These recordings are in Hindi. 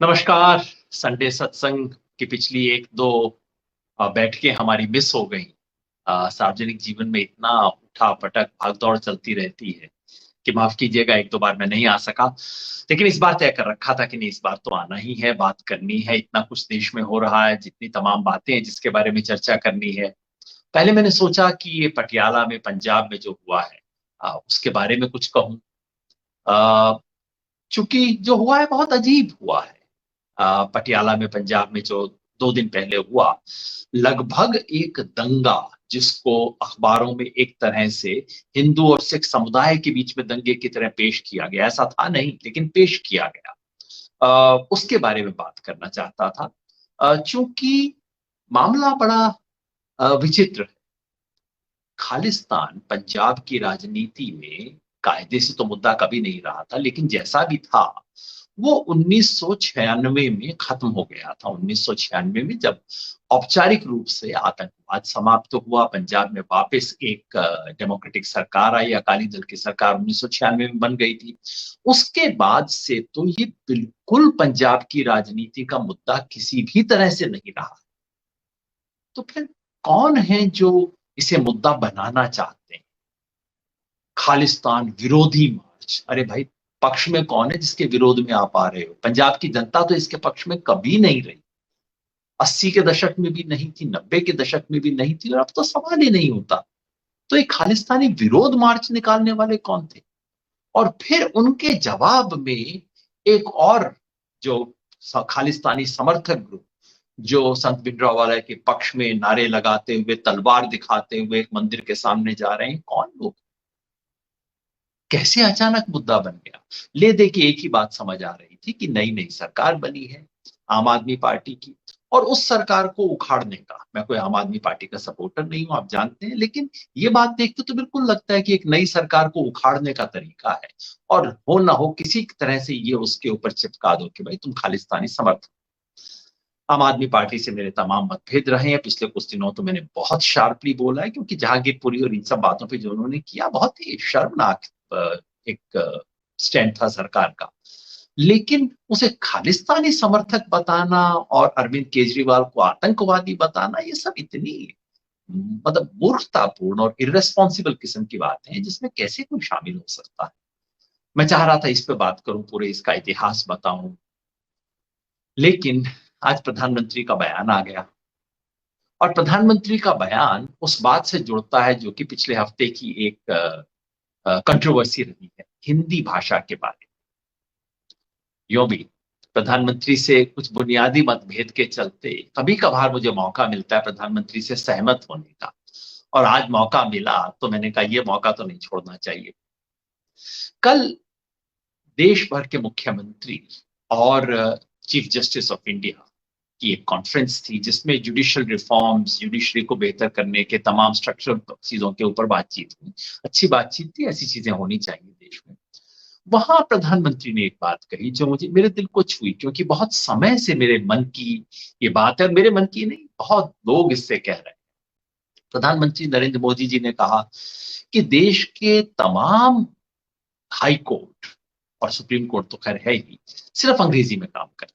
नमस्कार। संडे सत्संग की पिछली 1-2 बैठकें हमारी मिस हो गई। सार्वजनिक जीवन में इतना उठा-पटक, भाग-दौड़ चलती रहती है कि माफ़ कीजिएगा 1-2 बार मैं नहीं आ सका। लेकिन इस बार तय कर रखा था कि नहीं, इस बार तो आना ही है, बात करनी है, इतना कुछ देश में हो रहा है, जितनी तमाम बातें हैं जिसके बारे में चर्चा करनी है। पहले मैंने सोचा कि ये पटियाला में, पंजाब में जो हुआ है उसके बारे में कुछ कहूँ। अ, चूँकि जो हुआ है बहुत अजीब हुआ है। पटियाला में पंजाब में जो 2 दिन पहले हुआ, लगभग एक दंगा जिसको अखबारों में एक तरह से हिंदू और सिख समुदाय के बीच में दंगे की तरह पेश किया गया। ऐसा था नहीं, लेकिन पेश किया गया। उसके बारे में बात करना चाहता था। चूँकि मामला बड़ा विचित्र है। खालिस्तान पंजाब की राजनीति में कायदे से तो मुद्दा कभी नहीं रहा था, लेकिन जैसा भी था, वो 1996 में खत्म हो गया था। 1996 में जब औपचारिक रूप से आतंकवाद समाप्त हुआ, पंजाब में वापस एक डेमोक्रेटिक सरकार आई, अकाली दल की सरकार 1996 में बन गई थी। उसके बाद से तो ये बिल्कुल पंजाब की राजनीति का मुद्दा किसी भी तरह से नहीं रहा। तो फिर कौन है जो इसे मुद्दा बनाना चाहते हैं? खालिस्तान विरोधी मार्च। अरे भाई, पक्ष में कौन है जिसके विरोध में आप आ रहे हो? पंजाब की जनता तो इसके पक्ष में कभी नहीं रही। 80 के दशक में भी नहीं थी, 90 के दशक में भी नहीं थी, और अब तो सवाल ही नहीं होता। तो एक खालिस्तानी विरोध मार्च निकालने वाले कौन थे? और फिर उनके जवाब में एक और जो खालिस्तानी समर्थक ग्रुप, जो संत भिंडरावाले के पक्ष में नारे लगाते हुए, तलवार दिखाते हुए एक मंदिर के सामने जा रहे हैं, कौन लोग? कैसे अचानक मुद्दा बन गया? ले दे के एक ही बात समझ आ रही थी कि नई नई सरकार बनी है आम आदमी पार्टी की, और उस सरकार को उखाड़ने का। मैं कोई आम आदमी पार्टी का सपोर्टर नहीं हूं, आप जानते हैं, लेकिन ये बात देखते तो बिल्कुल लगता है कि एक नई सरकार को उखाड़ने का तरीका है। और हो ना हो किसी तरह से ये उसके ऊपर चिपका दो कि भाई तुम खालिस्तानी समर्थक। आम आदमी पार्टी से मेरे तमाम मतभेद रहे हैं। पिछले कुछ दिनों तो मैंने बहुत शार्पली बोला है, क्योंकि जहांगीरपुरी और इन सब बातों पे जो उन्होंने किया, बहुत ही शर्मनाक एक स्टैंड था सरकार का। लेकिन उसे खालिस्तानी समर्थक बताना और अरविंद केजरीवाल को आतंकवादी बताना, ये सब इतनी मतलब मूर्खतापूर्ण और इर्रेस्पॉन्सिबल किस्म की बातें हैं, जिसमें कैसे कोई शामिल हो सकता है। मैं चाह रहा था इस पे बात करूं, पूरे इसका इतिहास बताऊं, लेकिन आज प्रधानमंत्री का बयान आ गया। और प्रधानमंत्री का बयान उस बात से जुड़ता है जो कि पिछले हफ्ते की एक कंट्रोवर्सी रही है, हिंदी भाषा के बारे में। यूं भी प्रधानमंत्री से कुछ बुनियादी मतभेद के चलते कभी कभार मुझे मौका मिलता है प्रधानमंत्री से सहमत होने का, और आज मौका मिला तो मैंने कहा ये मौका तो नहीं छोड़ना चाहिए। कल देश भर के मुख्यमंत्री और चीफ जस्टिस ऑफ इंडिया की एक कॉन्फ्रेंस थी, जिसमें जुडिशियल रिफॉर्म्स, जुडिशरी को बेहतर करने के तमाम स्ट्रक्चरल चीजों के ऊपर बातचीत हुई। अच्छी बातचीत थी, ऐसी चीजें होनी चाहिए देश में। वहां प्रधानमंत्री ने एक बात कही जो मुझे, मेरे दिल को छुई, क्योंकि बहुत समय से मेरे मन की ये बात है, और मेरे मन की नहीं, बहुत लोग इससे कह रहे हैं। प्रधानमंत्री नरेंद्र मोदी जी ने कहा कि देश के तमाम हाई कोर्ट और सुप्रीम कोर्ट तो खैर है ही, सिर्फ अंग्रेजी में काम करते हैं।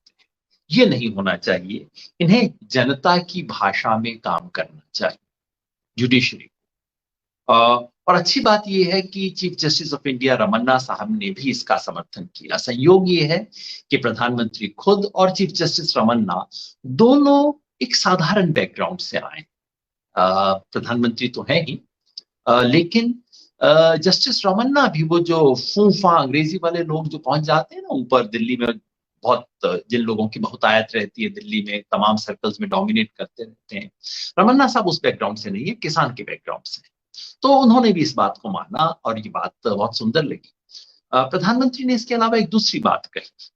ये नहीं होना चाहिए, इन्हें जनता की भाषा में काम करना चाहिए, जुडिशरी। और अच्छी बात यह है कि chief justice of India Ramana साहब ने भी इसका समर्थन किया। संयोग ये है कि प्रधानमंत्री खुद और चीफ जस्टिस रमन्ना दोनों एक साधारण बैकग्राउंड से आए। प्रधानमंत्री तो है ही, लेकिन जस्टिस रमन्ना भी वो जो फूफा अंग्रेजी वाले लोग जो पहुंच जाते हैं ना ऊपर दिल्ली में, बहुत जिन लोगों की बहुतायत रहती है दिल्ली में, तमाम सर्कल्स में डोमिनेट करते रहते हैं, रमन्ना साहब उस बैकग्राउंड से नहीं है, किसान के बैकग्राउंड से। तो उन्होंने भी इस बात को माना और ये बात बहुत सुंदर लगी। प्रधानमंत्री ने इसके अलावा एक दूसरी बात कही,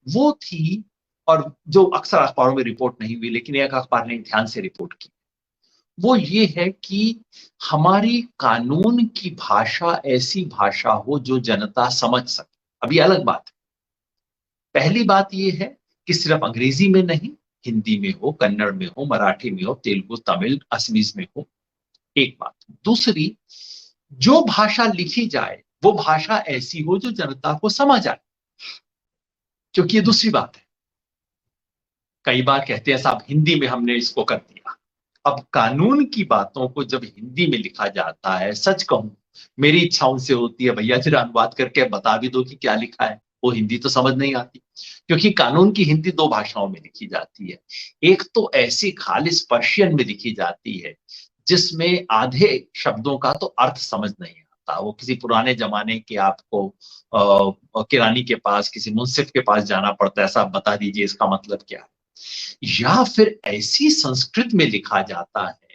वो थी, और जो अक्सर अखबारों में रिपोर्ट नहीं हुई, लेकिन एक अखबार ने ध्यान से रिपोर्ट की, वो ये है कि हमारी कानून की भाषा ऐसी भाषा हो जो जनता समझ सके। अभी अलग बात है। पहली बात ये है कि सिर्फ अंग्रेजी में नहीं, हिंदी में हो, कन्नड़ में हो, मराठी में हो, तेलुगु, तमिल, असमीज में हो। एक बात। दूसरी, जो भाषा लिखी जाए वो भाषा ऐसी हो जो जनता को समझ आए, क्योंकि ये दूसरी बात है। कई बार कहते हैं साहब हिंदी में हमने इसको कर दिया। अब कानून की बातों को जब हिंदी में लिखा जाता है, सच कहूं मेरी इच्छा उनसे होती है भैया जरा अनुवाद करके बता भी दो कि क्या लिखा है, वो हिंदी तो समझ नहीं आती। क्योंकि कानून की हिंदी दो भाषाओं में लिखी जाती है। एक तो ऐसी खालिस पर्शियन में लिखी जाती है जिसमें आधे शब्दों का तो अर्थ समझ नहीं आता। वो किसी पुराने जमाने के आपको किरानी के पास, किसी मुंसिफ के पास जाना पड़ता है, साहब बता दीजिए इसका मतलब क्या है। या फिर ऐसी संस्कृत में लिखा जाता है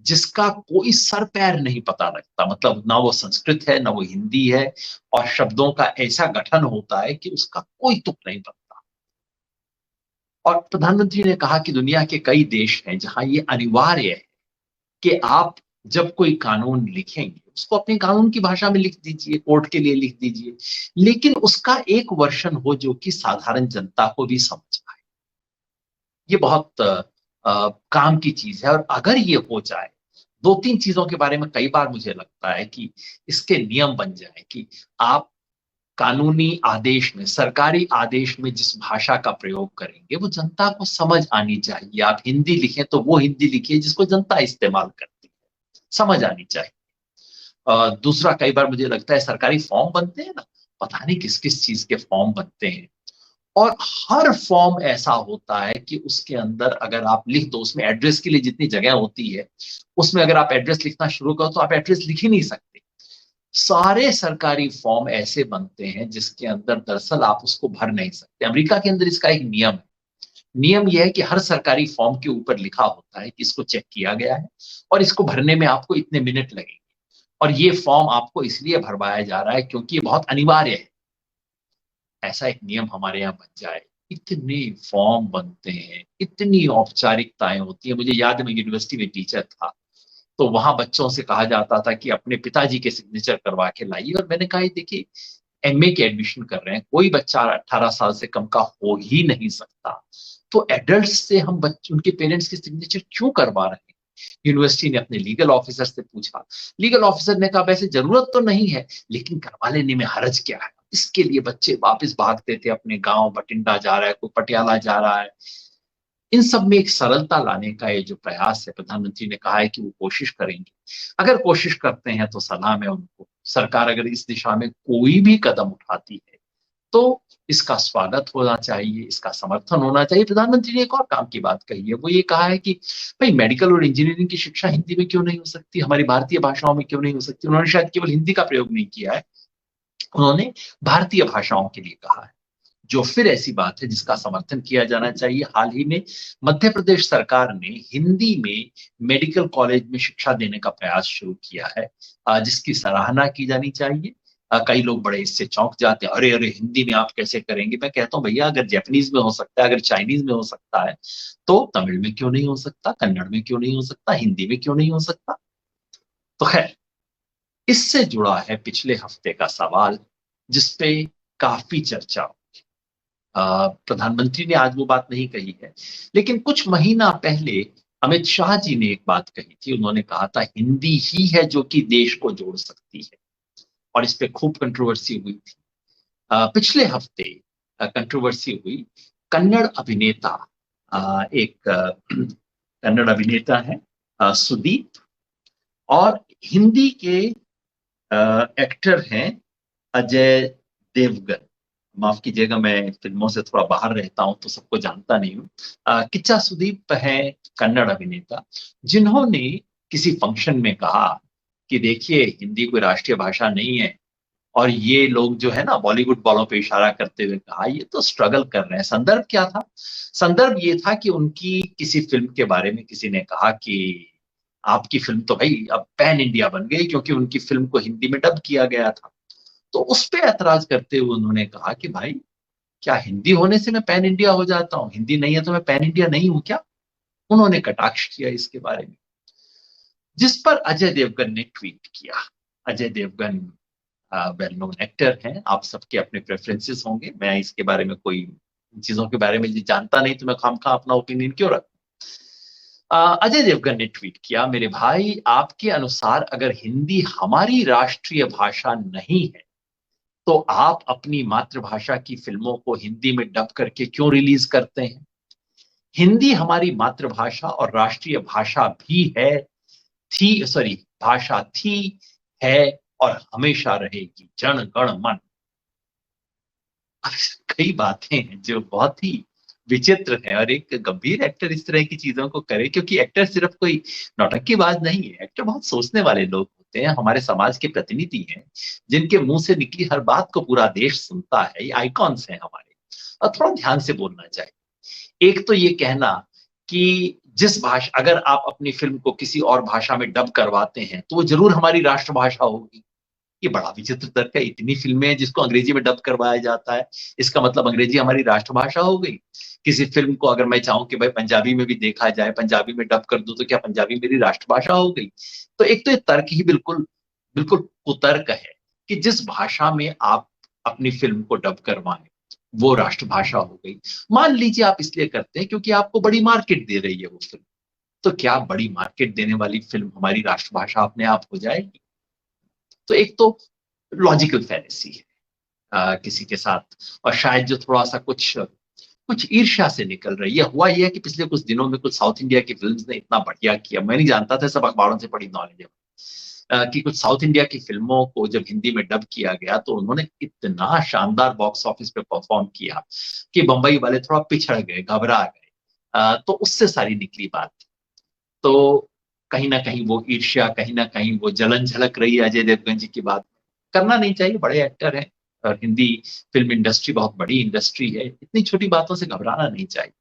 जिसका कोई सर पैर नहीं पता लगता, मतलब ना वो संस्कृत है ना वो हिंदी है, और शब्दों का ऐसा गठन होता है कि उसका कोई तुक नहीं बनता। और प्रधानमंत्री ने कहा कि दुनिया के कई देश हैं जहां ये अनिवार्य है कि आप जब कोई कानून लिखेंगे उसको अपनी कानून की भाषा में लिख दीजिए, कोर्ट के लिए लिख दीजिए, लेकिन उसका एक वर्षन हो जो कि साधारण जनता को भी समझ आए। ये बहुत काम की चीज है। और अगर ये हो जाए, दो तीन चीजों के बारे में कई बार मुझे लगता है कि इसके नियम बन जाए कि आप कानूनी आदेश में, सरकारी आदेश में जिस भाषा का प्रयोग करेंगे वो जनता को समझ आनी चाहिए। आप हिंदी लिखें तो वो हिंदी लिखिए जिसको जनता इस्तेमाल करती है, समझ आनी चाहिए। दूसरा, कई बार मुझे लगता है सरकारी फॉर्म बनते हैं ना, पता नहीं किस किस चीज के फॉर्म बनते हैं, और हर फॉर्म ऐसा होता है कि उसके अंदर अगर आप लिख दो, उसमें एड्रेस के लिए जितनी जगह होती है उसमें अगर आप एड्रेस लिखना शुरू करो तो आप एड्रेस लिख ही नहीं सकते। सारे सरकारी फॉर्म ऐसे बनते हैं जिसके अंदर दरअसल आप उसको भर नहीं सकते। अमेरिका के अंदर इसका एक नियम है। नियम यह है कि हर सरकारी फॉर्म के ऊपर लिखा होता है कि इसको चेक किया गया है और इसको भरने में आपको इतने मिनट लगेंगे, और ये फॉर्म आपको इसलिए भरवाया जा रहा है क्योंकि ये बहुत अनिवार्य है। ऐसा एक नियम हमारे यहाँ बन जाए। इतने फॉर्म बनते हैं, इतनी औपचारिकताएं होती है। मुझे याद है मैं यूनिवर्सिटी में टीचर था, तो वहां बच्चों से कहा जाता था कि अपने पिताजी के सिग्नेचर करवा के लाइए, और मैंने कहा ये देखिए एमए के एडमिशन कर रहे हैं, कोई बच्चा 18 साल से कम का हो ही नहीं सकता, तो एडल्ट से हम बच्चे उनके पेरेंट्स के सिग्नेचर क्यों करवा रहे हैं। यूनिवर्सिटी ने अपने लीगल ऑफिसर से पूछा, लीगल ऑफिसर ने कहा वैसे जरूरत तो नहीं है लेकिन करवा लेने में हर्ज क्या है। इसके लिए बच्चे वापस भागते थे अपने गांव, बठिंडा जा रहा है, कोई पटियाला जा रहा है। इन सब में एक सरलता लाने का ये जो प्रयास है, प्रधानमंत्री ने कहा है कि वो कोशिश करेंगे। अगर कोशिश करते हैं तो सलाम है उनको। सरकार अगर इस दिशा में कोई भी कदम उठाती है तो इसका स्वागत होना चाहिए, इसका समर्थन होना चाहिए। प्रधानमंत्री ने एक और काम की बात कही है, वो ये कहा है कि भाई मेडिकल और इंजीनियरिंग की शिक्षा हिंदी में क्यों नहीं हो सकती, हमारी भारतीय भाषाओं में क्यों नहीं हो सकती। उन्होंने शायद केवल हिंदी का प्रयोग नहीं किया है, उन्होंने भारतीय भाषाओं के लिए कहा है, जो फिर ऐसी बात है जिसका समर्थन किया जाना चाहिए। हाल ही में मध्य प्रदेश सरकार ने हिंदी में मेडिकल कॉलेज में शिक्षा देने का प्रयास शुरू किया है, जिसकी सराहना की जानी चाहिए। कई लोग बड़े इससे चौंक जाते हैं, अरे अरे हिंदी में आप कैसे करेंगे। मैं कहता हूँ भैया अगर जापानीज में हो सकता है, अगर चाइनीज में हो सकता है, तो तमिल में क्यों नहीं हो सकता, कन्नड़ में क्यों नहीं हो सकता, हिंदी में क्यों नहीं हो सकता। तो खैर, इससे जुड़ा है पिछले हफ्ते का सवाल जिसपे काफी चर्चा। प्रधानमंत्री ने आज वो बात नहीं कही है, लेकिन कुछ महीना पहले अमित शाह जी ने एक बात कही थी। उन्होंने कहा था हिंदी ही है जो कि देश को जोड़ सकती है, और इस पे खूब कंट्रोवर्सी हुई थी। पिछले हफ्ते कंट्रोवर्सी हुई। कन्नड़ अभिनेता, एक कन्नड़ अभिनेता है सुदीप, और हिंदी के एक्टर हैं अजय देवगन। माफ कीजिएगा मैं फिल्मों से थोड़ा बाहर रहता हूं तो सबको जानता नहीं हूँ। किच्चा सुदीप है कन्नड़ अभिनेता, जिन्होंने किसी फंक्शन में कहा कि देखिए हिंदी कोई राष्ट्रीय भाषा नहीं है, और ये लोग जो है ना बॉलीवुड वालों पे इशारा करते हुए कहा ये तो स्ट्रगल कर रहे हैं। संदर्भ क्या था? संदर्भ ये था कि उनकी किसी फिल्म के बारे में किसी ने कहा कि आपकी फिल्म तो भाई अब पैन इंडिया बन गई, क्योंकि उनकी फिल्म को हिंदी में डब किया गया था। तो उस पे ऐतराज करते हुए उन्होंने कहा कि भाई क्या हिंदी होने से मैं पैन इंडिया हो जाता हूँ, हिंदी नहीं है तो मैं पैन इंडिया नहीं हूं क्या। उन्होंने कटाक्ष किया इसके बारे में, जिस पर अजय देवगन ने ट्वीट किया। Ajay Devgn well known actor हैं, आप सबके अपने प्रेफरेंसेस होंगे, मैं इसके बारे में कोई चीजों के बारे में जानता नहीं तो मैं खामखा अपना ओपिनियन क्यों रखूं। अजय देवगन ने ट्वीट किया, मेरे भाई आपके अनुसार अगर हिंदी हमारी राष्ट्रीय भाषा नहीं है तो आप अपनी मातृभाषा की फिल्मों को हिंदी में डब करके क्यों रिलीज करते हैं। हिंदी हमारी मातृभाषा और राष्ट्रीय भाषा भी है, भाषा थी, है और हमेशा रहेगी। जन गण मन। अब कई बातें हैं जो बहुत ही विचित्र है, और एक गंभीर एक्टर इस तरह की चीजों को करे, क्योंकि एक्टर सिर्फ कोई नौटंकीबाज नहीं है। एक्टर बहुत सोचने वाले लोग होते हैं, हमारे समाज के प्रतिनिधि हैं, जिनके मुंह से निकली हर बात को पूरा देश सुनता है। ये आइकॉन्स हैं हमारे, और थोड़ा ध्यान से बोलना चाहिए। एक तो ये कहना कि जिस भाषा, अगर आप अपनी फिल्म को किसी और भाषा में डब करवाते हैं तो वो जरूर हमारी राष्ट्रभाषा होगी। ये बड़ा विचित्र तर्क है। इतनी फिल्में हैं जिसको अंग्रेजी में डब करवाया जाता है, इसका मतलब अंग्रेजी हमारी राष्ट्रभाषा हो गई। किसी फिल्म को अगर मैं चाहूं कि भाई पंजाबी में भी देखा जाए, पंजाबी में डब कर दूं, तो क्या पंजाबी मेरी राष्ट्रभाषा हो गई? तो एक तो ये तर्क ही बिल्कुल बिल्कुल कुतर्क है कि जिस भाषा में आप अपनी फिल्म को डब करवाएं वो राष्ट्रभाषा हो गई। मान लीजिए आप इसलिए करते हैं क्योंकि आपको बड़ी मार्केट दे रही है वो फिल्म, तो क्या बड़ी मार्केट देने वाली फिल्म हमारी राष्ट्रभाषा अपने आप हो जाएगी? तो एक तो लॉजिकल फैलेसी है किसी के साथ, और शायद जो थोड़ा सा कुछ कुछ ईर्ष्या से निकल रही है। हुआ यह है कि पिछले कुछ दिनों में कुछ साउथ इंडिया की फिल्म्स ने इतना बढ़िया किया, मैं नहीं जानता था, सब अखबारों से पढ़ी नॉलेज है कि कुछ साउथ इंडिया की फिल्मों को जब हिंदी में डब किया गया तो उन्होंने इतना शानदार बॉक्स ऑफिस पे परफॉर्म किया कि बंबई वाले थोड़ा पिछड़ गए, घबरा गए। तो उससे सारी निकली बात थी। तो कहीं ना कहीं वो ईर्ष्या, कहीं ना कहीं वो जलन झलक रही है अजय देवगन जी की बात। करना नहीं चाहिए, बड़े एक्टर हैं, और हिंदी फिल्म इंडस्ट्री बहुत बड़ी इंडस्ट्री है, इतनी छोटी बातों से घबराना नहीं चाहिए।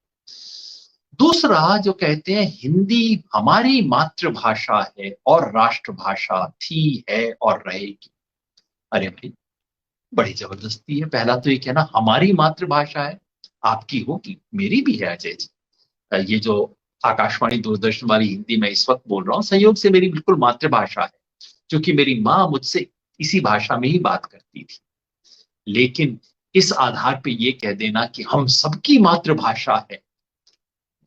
दूसरा जो कहते हैं हिंदी हमारी मातृभाषा है और राष्ट्रभाषा थी, है और रहेगी। अरे भाई, बड़ी जबरदस्ती है। पहला तो ये कहना हमारी मातृभाषा है, आपकी होगी, मेरी भी है अजय जी। ये जो आकाशवाणी दूरदर्शन वाली हिंदी मैं इस वक्त बोल रहा हूँ, संयोग से मेरी बिल्कुल मातृभाषा है, क्योंकि मेरी माँ मुझसे इसी भाषा में ही बात करती थी। लेकिन इस आधार पे ये कह देना कि हम सबकी मातृभाषा है,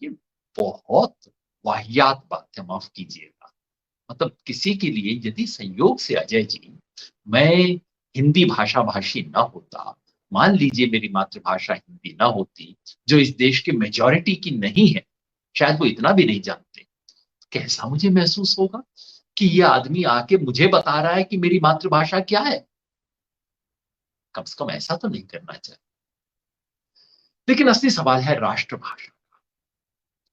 ये बहुत वाहियात बात है, माफ कीजिएगा। मतलब किसी के लिए यदि संयोग से अजय जी मैं हिंदी भाषा भाषी ना होता, मान लीजिए मेरी मातृभाषा हिंदी ना होती, जो इस देश की मेजॉरिटी की नहीं है, शायद वो इतना भी नहीं जानते, कैसा मुझे महसूस होगा कि ये आदमी आके मुझे बता रहा है कि मेरी मातृभाषा क्या है। कम से कम ऐसा तो नहीं करना चाहिए। लेकिन असली सवाल है राष्ट्रभाषा।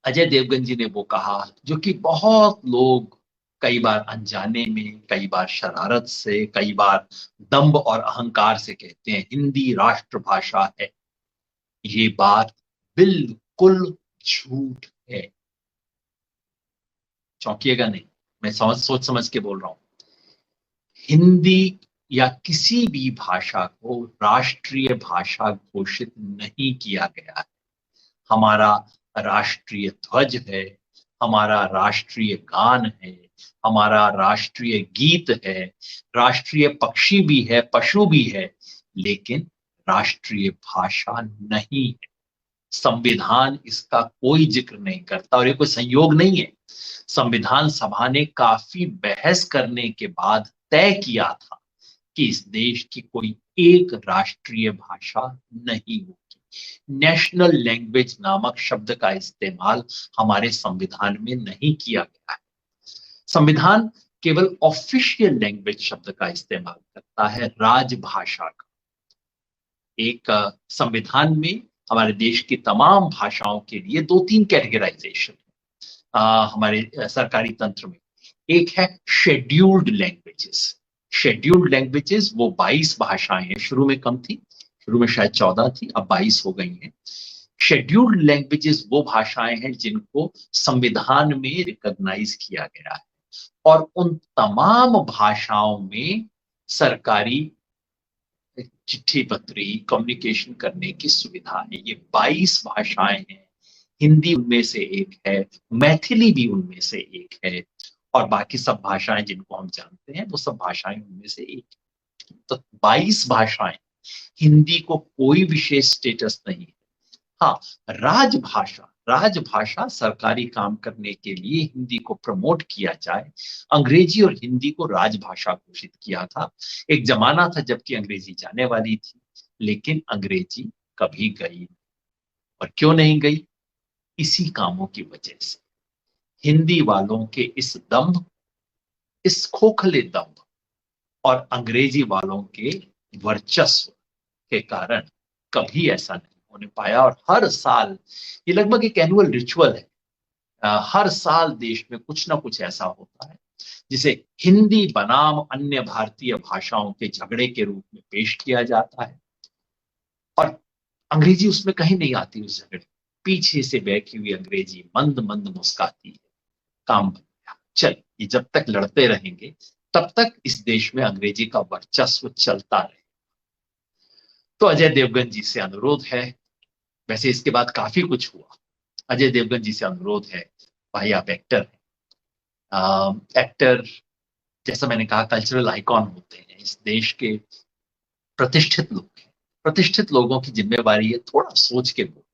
अजय देवगन जी ने वो कहा जो कि बहुत लोग कई बार अनजाने में, कई बार शरारत से, कई बार दंभ और अहंकार से कहते हैं, हिंदी राष्ट्रभाषा है। ये बात बिल्कुल झूठ है। चौंकिएगा नहीं, मैं सोच समझ के बोल रहा हूं। हिंदी या किसी भी भाषा को राष्ट्रीय भाषा घोषित नहीं किया गया है। हमारा राष्ट्रीय ध्वज है, हमारा राष्ट्रीय गान है, हमारा राष्ट्रीय गीत है, राष्ट्रीय पक्षी भी है, पशु भी है, लेकिन राष्ट्रीय भाषा नहीं है। संविधान इसका कोई जिक्र नहीं करता, और ये कोई संयोग नहीं है। संविधान सभा ने काफी बहस करने के बाद तय किया था कि इस देश की कोई एक राष्ट्रीय भाषा नहीं होगी। नेशनल लैंग्वेज नामक शब्द का इस्तेमाल हमारे संविधान में नहीं किया गया है। संविधान केवल ऑफिशियल लैंग्वेज शब्द का इस्तेमाल करता है, राजभाषा का। एक संविधान में हमारे देश की तमाम भाषाओं के लिए दो तीन कैटेगराइजेशन हमारे सरकारी तंत्र में। एक है शेड्यूल्ड लैंग्वेजेस। शेड्यूल्ड लैंग्वेजेस वो 22 भाषाएं हैं, शुरू में कम थी, शुरू में शायद 14 थी, अब 22 हो गई हैं। शेड्यूल्ड लैंग्वेजेस वो भाषाएं हैं जिनको संविधान में रिकॉग्नाइज किया गया है, और उन तमाम भाषाओं में सरकारी चिट्ठी पत्री कम्युनिकेशन करने की सुविधा है। ये 22 भाषाएं हैं, हिंदी उनमें से एक है, मैथिली भी उनमें से एक है, और बाकी सब भाषाएं जिनको हम जानते हैं वो सब भाषाएं उनमें से एक है। तो 22 भाषाएं, हिंदी को कोई विशेष स्टेटस नहीं है। हाँ, राजभाषा, राजभाषा सरकारी काम करने के लिए हिंदी को प्रमोट किया जाए, अंग्रेजी और हिंदी को राजभाषा घोषित किया था। एक जमाना था जबकि अंग्रेजी जाने वाली थी, लेकिन अंग्रेजी कभी गई नहीं। और क्यों नहीं गई? इसी कामों की वजह से हिंदी वालों के इस दम्भ, इस खोखले दम्भ और अंग्रेजी वालों के वर्चस्व के कारण कभी ऐसा नहीं होने पाया। और हर साल ये लगभग एक एनुअल रिचुअल है, हर साल देश में कुछ ना कुछ ऐसा होता है जिसे हिंदी बनाम अन्य भारतीय भाषाओं के झगड़े के रूप में पेश किया जाता है। और अंग्रेजी उसमें कहीं नहीं आती उस झगड़े, पीछे से बैठी हुई अंग्रेजी मंद मंद मुस्काती है, काम बन गया। चल, ये जब तक लड़ते रहेंगे तब तक इस देश में अंग्रेजी का वर्चस्व चलता रहे। तो अजय देवगन जी से अनुरोध है, वैसे इसके बाद काफी कुछ हुआ, अजय देवगन जी से अनुरोध है, भाई आप एक्टर हैं, एक्टर जैसा मैंने कहा कल्चरल आइकॉन होते हैं, इस देश के प्रतिष्ठित लोग हैं, प्रतिष्ठित लोगों की जिम्मेवारी है थोड़ा सोच के बोलो।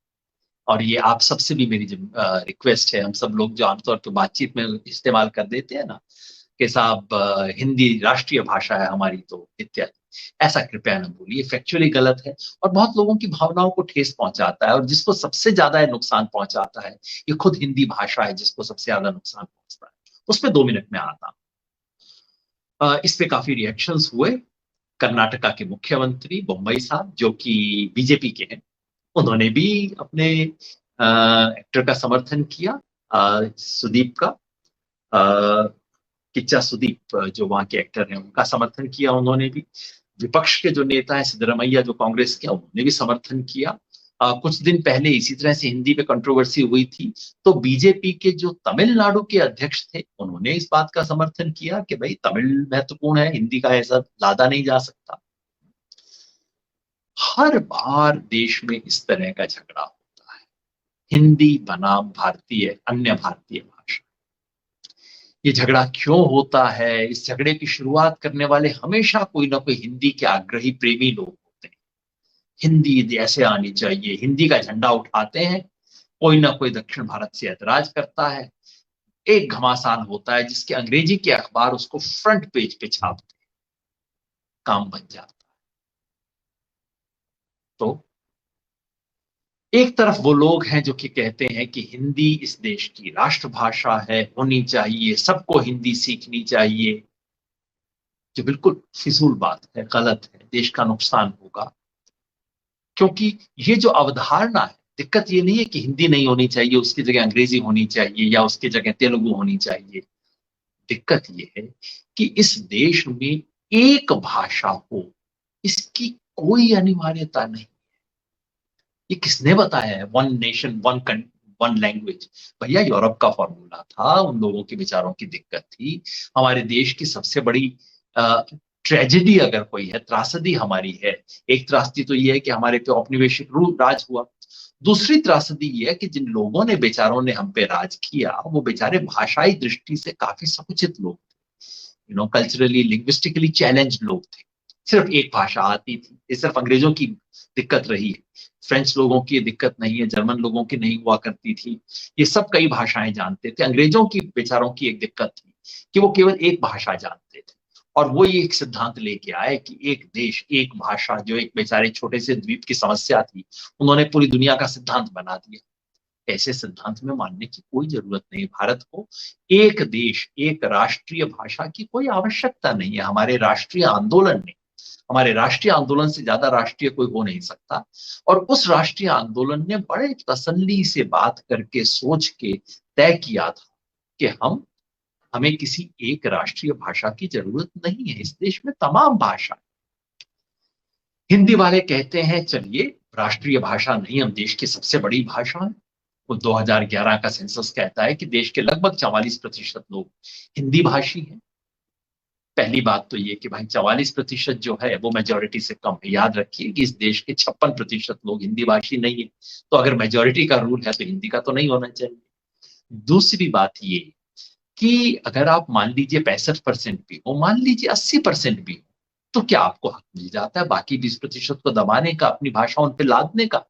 और ये आप सबसे भी मेरी रिक्वेस्ट है, हम सब लोग जो आमतौर पर बातचीत में इस्तेमाल कर देते हैं ना कि साहब हिंदी राष्ट्रीय भाषा है हमारी तो इत्यादि, ऐसा कृपया न बोलिए, फैक्चुअली गलत है और बहुत लोगों की भावनाओं को ठेस पहुंचाता है। और जिसको सबसे ज्यादा नुकसान पहुंचाता है ये खुद हिंदी भाषा है, जिसको सबसे ज्यादा नुकसान पहुंचता है। उस पर 2 मिनट में आता हूं। इस पे काफी रिएक्शंस हुए। कर्नाटका के मुख्यमंत्री बम्बई साहब जो कि बीजेपी के हैं, उन्होंने भी अपने एक्टर का समर्थन किया, सुदीप का, किच्चा सुदीप जो वहां के एक्टर हैं उनका समर्थन किया उन्होंने भी। विपक्ष के जो नेता हैं सिद्धरमैया जो कांग्रेस के, उन्होंने भी समर्थन किया। कुछ दिन पहले इसी तरह से हिंदी पे कंट्रोवर्सी हुई थी, तो बीजेपी के जो तमिलनाडु के अध्यक्ष थे उन्होंने इस बात का समर्थन किया कि भाई तमिल महत्वपूर्ण है, हिंदी का ऐसा लादा नहीं जा सकता। हर बार देश में इस तरह का झगड़ा होता है, हिंदी बनाम भारतीय अन्य भारतीय भाषा। ये झगड़ा क्यों होता है? इस झगड़े की शुरुआत करने वाले हमेशा कोई ना कोई हिंदी के आग्रही प्रेमी लोग होते हैं। हिंदी ऐसे आनी चाहिए, हिंदी का झंडा उठाते हैं, कोई ना कोई दक्षिण भारत से ऐतराज करता है, एक घमासान होता है जिसके अंग्रेजी के अखबार उसको फ्रंट पेज पे छापते हैं, काम बन जाता है। तो एक तरफ वो लोग हैं जो कि कहते हैं कि हिंदी इस देश की राष्ट्रभाषा है, होनी चाहिए, सबको हिंदी सीखनी चाहिए, जो बिल्कुल फिजूल बात है, गलत है, देश का नुकसान होगा। क्योंकि ये जो अवधारणा है, दिक्कत ये नहीं है कि हिंदी नहीं होनी चाहिए, उसकी जगह अंग्रेजी होनी चाहिए या उसकी जगह तेलुगु होनी चाहिए। दिक्कत ये है कि इस देश में एक भाषा हो, इसकी कोई अनिवार्यता नहीं। ये किसने बताया है वन नेशन वन लैंग्वेज? भैया यूरोप का फॉर्मूला था, उन लोगों के विचारों की दिक्कत थी। हमारे देश की सबसे बड़ी ट्रेजेडी अगर कोई है, त्रासदी हमारी है, एक त्रासदी तो ये है कि हमारे पे औपनिवेशिक राज हुआ। दूसरी त्रासदी ये है कि जिन लोगों ने बेचारों ने हम पे राज किया वो बेचारे भाषाई दृष्टि से काफी समुचित लोग थे, कल्चरली लिंग्विस्टिकली चैलेंज लोग थे। सिर्फ एक भाषा आती थी, ये सिर्फ अंग्रेजों की दिक्कत रही है, फ्रेंच लोगों की दिक्कत नहीं है, जर्मन लोगों की नहीं हुआ करती थी। ये सब कई भाषाएं जानते थे। अंग्रेजों की बेचारों की एक दिक्कत थी कि वो केवल एक भाषा जानते थे, और वो ये एक सिद्धांत लेके आए कि एक देश एक भाषा, जो एक बेचारे छोटे से द्वीप की समस्या थी, उन्होंने पूरी दुनिया का सिद्धांत बना दिया। ऐसे सिद्धांत में मानने की कोई जरूरत नहीं। भारत को एक देश एक राष्ट्रीय भाषा की कोई आवश्यकता नहीं है। हमारे राष्ट्रीय आंदोलन से ज्यादा राष्ट्रीय कोई हो नहीं सकता। और उस राष्ट्रीय आंदोलन ने बड़े तसल्ली से बात करके सोच के तय किया था कि हमें किसी एक राष्ट्रीय भाषा की जरूरत नहीं है, इस देश में तमाम भाषा। हिंदी वाले कहते हैं चलिए राष्ट्रीय भाषा नहीं, हम देश की सबसे बड़ी भाषा है। वो 2011 का सेंसस कहता है कि देश के लगभग 44% लोग हिंदी भाषी हैं। पहली बात तो ये कि भाई 44% जो है वो मेजोरिटी से कम है। याद रखिए कि इस देश के 56% लोग हिंदी भाषी नहीं है, तो अगर मेजोरिटी का रूल है तो हिंदी का तो नहीं होना चाहिए। दूसरी बात ये कि अगर आप मान लीजिए 65% भी हो, मान लीजिए 80% भी हो, तो क्या आपको हक मिल जाता है बाकी 20% को दबाने का, अपनी भाषा उन पर लादने का?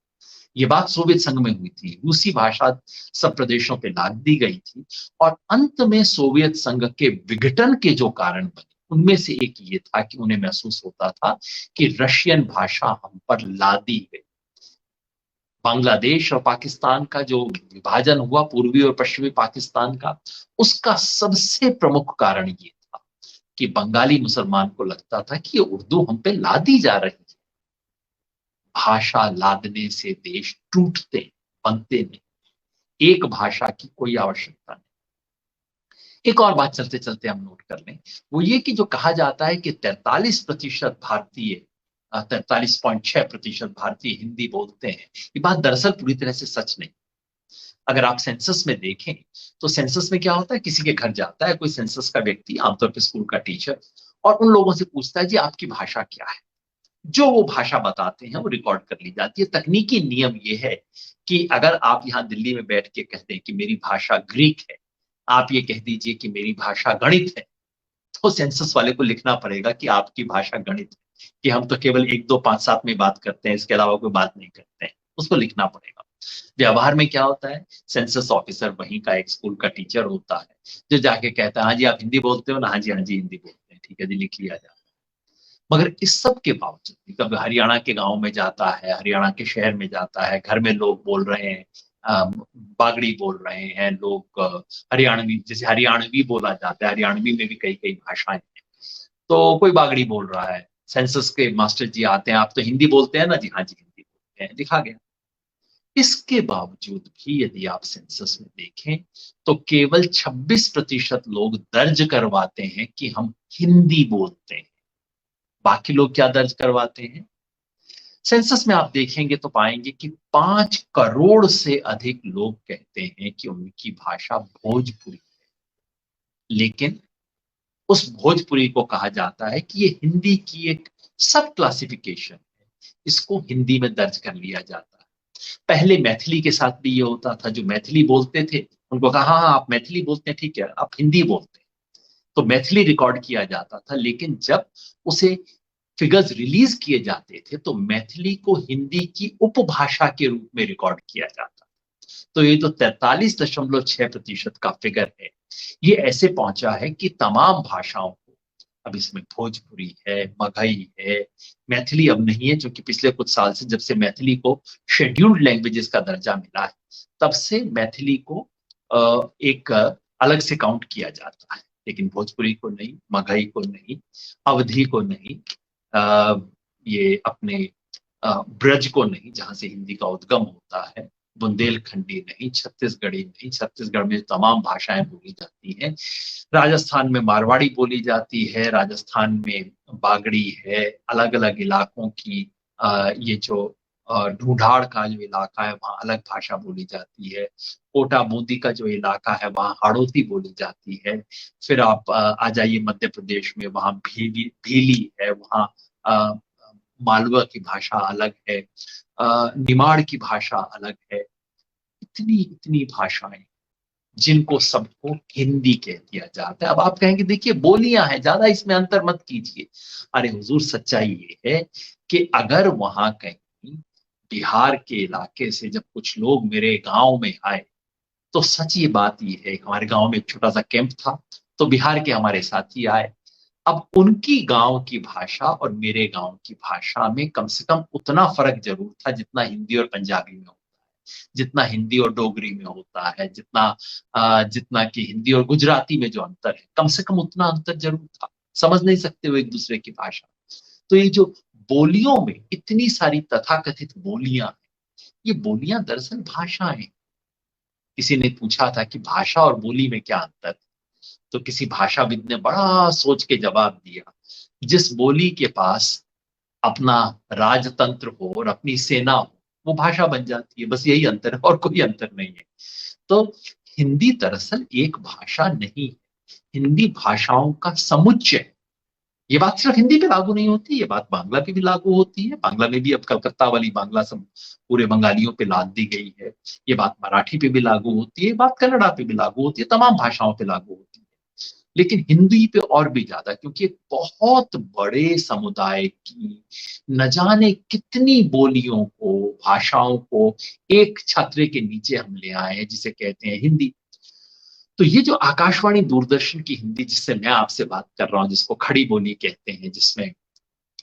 ये बात सोवियत संघ में हुई थी, रूसी भाषा सब प्रदेशों पे लाद दी गई थी। और अंत में सोवियत संघ के विघटन के जो कारण बने उनमें से एक ये था कि उन्हें महसूस होता था कि रशियन भाषा हम पर लादी गई। बांग्लादेश और पाकिस्तान का जो विभाजन हुआ, पूर्वी और पश्चिमी पाकिस्तान का, उसका सबसे प्रमुख कारण ये था कि बंगाली मुसलमान को लगता था कि ये उर्दू हम पे लादी जा रही है। भाषा लादने से देश टूटते बनते नहीं, एक भाषा की कोई आवश्यकता नहीं। एक और बात चलते चलते हम नोट कर लें, वो ये कि जो कहा जाता है कि 43% भारतीय, 43.6% भारतीय हिंदी बोलते हैं, ये बात दरअसल पूरी तरह से सच नहीं। अगर आप सेंसस में देखें तो सेंसस में क्या होता है, किसी के घर जाता है कोई सेंसस का व्यक्ति, आमतौर पर स्कूल का टीचर, और उन लोगों से पूछता है जी आपकी भाषा क्या है। जो वो भाषा बताते हैं वो रिकॉर्ड कर ली जाती है। तकनीकी नियम ये है कि अगर आप यहाँ दिल्ली में बैठ के कहते हैं कि मेरी भाषा ग्रीक है, आप ये कह दीजिए कि मेरी भाषा गणित है, तो सेंसस वाले को लिखना पड़ेगा कि आपकी भाषा गणित है, कि हम तो केवल 1 2 5 7 में बात करते हैं, इसके अलावा कोई बात नहीं करते हैं, उसको लिखना पड़ेगा। व्यवहार में क्या होता है, सेंसस ऑफिसर वहीं का एक स्कूल का टीचर होता है, जो जाके कहता है हाँ जी आप हिंदी बोलते हो ना, हाँ जी हाँ जी हिंदी बोलते हैं, ठीक है जी लिख लिया जाए। मगर इस सब के बावजूद कभी हरियाणा के गांव में जाता है, हरियाणा के शहर में जाता है, घर में लोग बोल रहे हैं, बागड़ी बोल रहे हैं लोग, हरियाणवी, जैसे हरियाणवी बोला जाता है, हरियाणवी में भी कई कई भाषाएं हैं, तो कोई बागड़ी बोल रहा है, सेंसस के मास्टर जी आते हैं, आप तो हिंदी बोलते हैं ना जी, हाँ जी हिंदी बोलते हैं, लिखा गया। इसके बावजूद भी यदि आप सेंसस में देखें तो केवल 26% लोग दर्ज करवाते हैं कि हम हिंदी बोलते हैं। बाकी लोग क्या दर्ज करवाते हैं, सेंसस में आप देखेंगे तो पाएंगे कि 5 करोड़ से अधिक लोग कहते हैं कि उनकी भाषा भोजपुरी है। लेकिन उस भोजपुरी को कहा जाता है कि ये हिंदी की एक सब क्लासिफिकेशन है, इसको हिंदी में दर्ज कर लिया जाता है। पहले मैथिली के साथ भी ये होता था, जो मैथिली बोलते थे उनको कहा हाँ हाँ, आप मैथिली बोलते हैं ठीक है, आप हिंदी बोलते हैं, तो मैथिली रिकॉर्ड किया जाता था। लेकिन जब उसे फिगर्स रिलीज किए जाते थे तो मैथिली को हिंदी की उपभाषा के रूप में रिकॉर्ड किया जाता। तो ये तो 43.6% का फिगर है। ये ऐसे पहुंचा है कि तमाम भाषाओं को, अब इसमें भोजपुरी है, मगही है, मैथिली अब नहीं है, क्योंकि पिछले कुछ साल से जब से मैथिली को शेड्यूल्ड लैंग्वेजेस का दर्जा मिला है, तब से मैथिली को एक अलग से काउंट किया जाता है, लेकिन भोजपुरी को नहीं, मगही को नहीं, अवधी को नहीं, ये अपने ब्रज को नहीं, जहां से हिंदी का उद्गम होता है, बुंदेलखंडी नहीं, छत्तीसगढ़ी नहीं, छत्तीसगढ़ में तमाम भाषाएं बोली जाती हैं, राजस्थान में मारवाड़ी बोली जाती है, राजस्थान में बागड़ी है, अलग अलग इलाकों की ये जो ढूंढाड़ का जो इलाका है वहाँ अलग भाषा बोली जाती है, कोटा बूंदी का जो इलाका है वहाँ हाड़ौती बोली जाती है। फिर आप आ जाइए मध्य प्रदेश में, वहाँ भीली भीली है, वहाँ मालवा की भाषा अलग है, निमाड़ की भाषा अलग है। इतनी इतनी भाषाएं जिनको सबको हिंदी कह दिया जाता है। अब आप कहेंगे देखिए बोलियां हैं, ज्यादा इसमें अंतर मत कीजिए। अरे हुजूर सच्चाई ये है कि अगर वहां कहीं बिहार के इलाके से जब कुछ लोग मेरे गांव में आए, तो सच ये बात ये है, हमारे गांव में एक छोटा सा कैंप था, तो बिहार के हमारे साथी आए। अब उनकी गांव की भाषा और मेरे गांव की भाषा में कम से कम उतना फर्क जरूर था जितना हिंदी और पंजाबी में होता है, जितना हिंदी और डोगरी में होता है, जितना कि हिंदी और गुजराती में जो अंतर है, कम से कम उतना अंतर जरूर था। समझ नहीं सकते वो एक दूसरे की भाषा। तो ये जो बोलियों में इतनी सारी तथाकथित बोलियां हैं, ये बोलियां दरअसल भाषाएं। किसी ने पूछा था कि भाषा और बोली में क्या अंतर है, तो किसी भाषाविद ने बड़ा सोच के जवाब दिया, जिस बोली के पास अपना राजतंत्र हो और अपनी सेना हो, वो भाषा बन जाती है, बस यही अंतर है और कोई अंतर नहीं है। तो हिंदी दरअसल एक भाषा नहीं है, हिंदी भाषाओं का समुच्चय है। ये बात सिर्फ हिंदी पे लागू नहीं होती, ये बात बांग्ला पे भी लागू होती है। बांग्ला में भी अब कलकत्ता वाली बांग्ला सब पूरे बंगालियों पे लाद दी गई है। ये बात मराठी पे भी लागू होती है, ये बात कन्नड़ा पे भी लागू होती है, तमाम भाषाओं पे लागू होती है। लेकिन हिंदी पे और भी ज्यादा, क्योंकि एक बहुत बड़े समुदाय की न जाने कितनी बोलियों को, भाषाओं को एक छात्रे के नीचे हम ले आए हैं, जिसे कहते हैं हिंदी। तो ये जो आकाशवाणी दूरदर्शन की हिंदी जिससे मैं आपसे बात कर रहा हूं, जिसको खड़ी बोली कहते हैं, जिसमें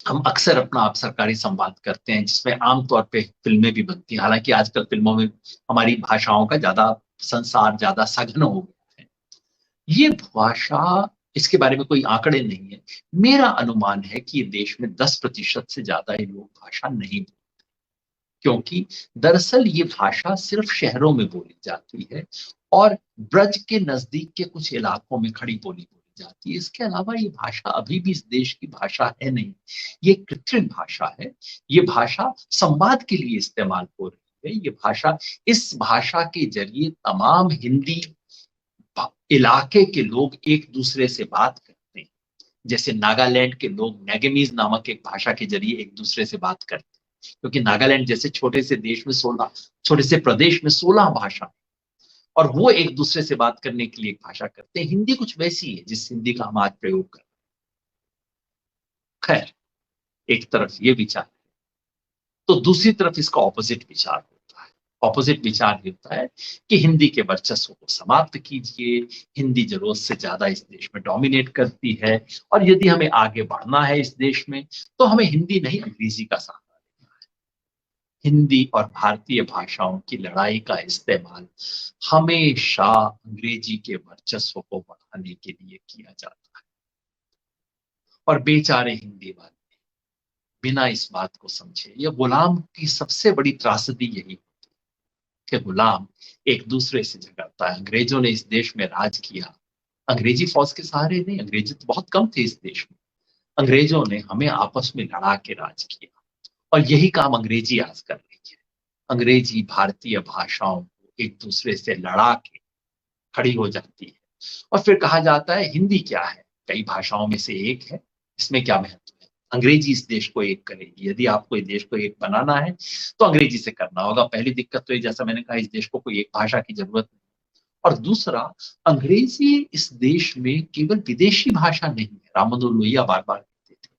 हम अक्सर अपना आप सरकारी संवाद करते हैं जिसमें आमतौर पे फिल्में भी बनती हैं। हालांकि आजकल फिल्मों में हमारी भाषाओं का ज्यादा संसार ज्यादा सघन हो गया है। ये भाषा, इसके बारे में कोई आंकड़े नहीं है। मेरा अनुमान है कि ये देश में 10% से ज्यादा ये लोग भाषा नहीं बोलते, क्योंकि दरअसल ये भाषा सिर्फ शहरों में बोली जाती है और ब्रज के नजदीक के कुछ इलाकों में खड़ी बोली बोली जाती है। इसके अलावा ये भाषा अभी भी इस देश की भाषा है नहीं, ये कृत्रिम भाषा है। ये भाषा संवाद के लिए इस्तेमाल हो रही है। ये भाषा, इस भाषा के जरिए तमाम हिंदी इलाके के लोग एक दूसरे से बात करते हैं। जैसे नागालैंड के लोग नेगेमीज नामक एक भाषा के जरिए एक दूसरे से बात करते हैं, क्योंकि नागालैंड जैसे छोटे से देश में 16, छोटे से प्रदेश में 16 भाषा, और वो एक दूसरे से बात करने के लिए एक भाषा करते हैं। हिंदी कुछ वैसी है जिस हिंदी का हम आज प्रयोग कर रहे हैं। खैर, एक तरफ ये विचार है, तो दूसरी तरफ इसका ऑपोजिट विचार होता है। ऑपोजिट विचार ये होता है कि हिंदी के वर्चस्व को समाप्त कीजिए, हिंदी जरूरत से ज्यादा इस देश में डोमिनेट करती है, और यदि हमें आगे बढ़ना है इस देश में तो हमें हिंदी नहीं अंग्रेजी का सहारा लेना है। हिंदी और भारतीय भाषाओं की लड़ाई का इस्तेमाल हमेशा अंग्रेजी के वर्चस्व को बढ़ाने के लिए किया जाता है, और बेचारे हिंदी वाले बिना इस बात को समझे, ये गुलाम की सबसे बड़ी त्रासदी यही कि गुलाम एक दूसरे से झगड़ता है। अंग्रेजों ने इस देश में राज किया, अंग्रेजी फौज के सहारे नहीं, अंग्रेजी तो बहुत कम थे इस देश में। अंग्रेजों ने हमें आपस में लड़ा के राज किया, और यही काम अंग्रेजी आज कर रही है। अंग्रेजी भारतीय भाषाओं को एक दूसरे से लड़ा के खड़ी हो जाती है, और फिर कहा जाता है हिंदी क्या है, कई भाषाओं में से एक है, इसमें क्या महत्व है। अंग्रेजी इस देश को एक करेगी। यदि आपको इस देश को एक बनाना है तो अंग्रेजी से करना होगा। पहली दिक्कत तो ये, जैसा मैंने कहा, इस देश को कोई एक भाषा की जरूरत नहीं। और दूसरा, अंग्रेजी इस देश में केवल विदेशी भाषा नहीं है। राम मनोहर लोहिया बार बार कहते थे,